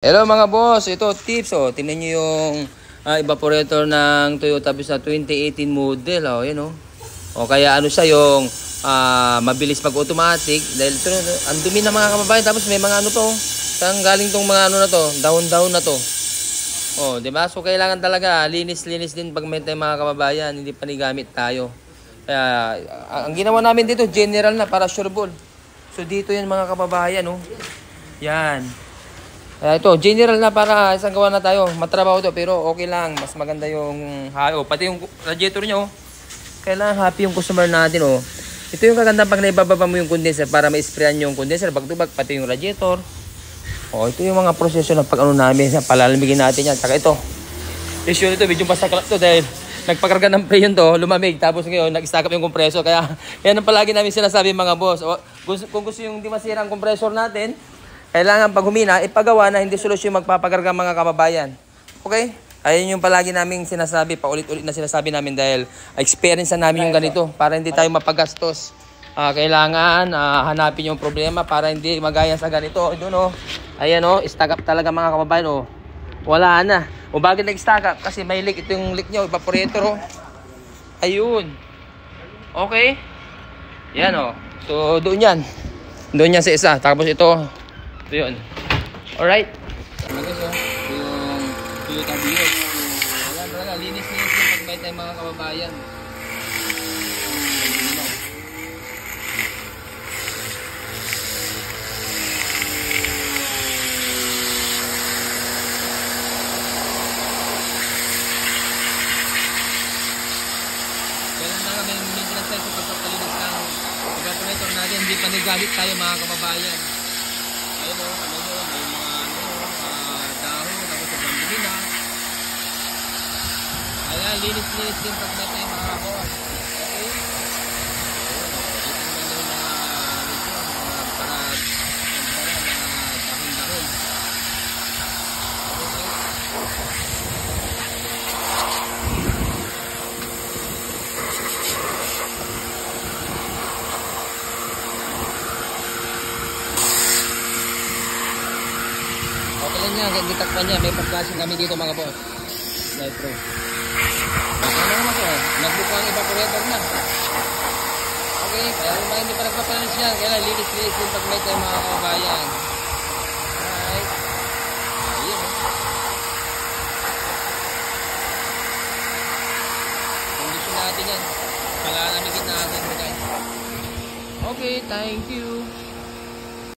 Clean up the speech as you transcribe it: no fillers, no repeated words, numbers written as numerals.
Hello mga boss, ito tips tingnan niyo yung evaporator ng Toyota Vios 2018 model yan O kaya ano siya yung mabilis mag-automatic dahil ito ang dumi na mga kababayan, tapos may mga ano to, saan galing tong mga ano na to, down na to. Di ba? So kailangan talaga linis din pag may mga kababayan, hindi panigamit tayo. Kaya ang ginawa namin dito general na para sureball. So dito yan mga kababayan, Yan. Ito, general na para isang gawa na tayo. Matrabaho to pero okay lang. Mas maganda yung pati yung radiator nyo. Kailangan happy yung customer natin. Ito yung kaganda pag naibababa mo yung condenser para ma-sprayan yung condenser. Back-to-back, pati yung radiator. Ito yung mga proseso ng pag-ano namin. Palalamigin natin yan. Saka ito. Issue nito, medyo pasaklap to dahil nagpakarga ng pre yun to, lumamig. Tapos ngayon, nag-stack up yung kompresor. Kaya yan ang palagi namin sinasabi mga boss. Kung gusto yung di masira ang kompresor natin, kailangan pag humina, ipagawa na hindi solusyon magpapagarga mga kababayan. Okay? Ayun yung palagi naming sinasabi, paulit-ulit na sinasabi namin dahil experience na namin yung ganito para hindi tayo mapagastos. Kailangan hanapin yung problema para hindi magaya sa ganito. Doon ayan stack up talaga mga kababayan Wala na. Bakit nag-stack up? Kasi may leak. Ito yung leak nyo, evaporator Ayun. Okay? Yan So doon yan. Doon yan sa isa. Tapos ito yun. Alright. Yung Toyota Vios. Wala talaga. Linis yung pagbay tayo mga kababayan. Kailan na kami maintenance tayo sa pagpapalinis ng evaporator natin. Hindi pa nagalit tayo mga kababayan. Ayun may mga dahon, tapos sobrang dumi na. Ayan, linis din pag may tayo mga boss. Okay? Ayun, para dahon-dahon. Okay lang yan, hindi takpan niya. May pag-flashing kami dito mga boss. Nitro. Okay na naman nagbuka ang evaporator na. Okay, kaya kung hindi pa nagpapalinis yan, kailangan linis din pag may tayo mga kababayan. Alright. Ayun kondisyon natin yan. Palalamigin natin guys. Okay, thank you.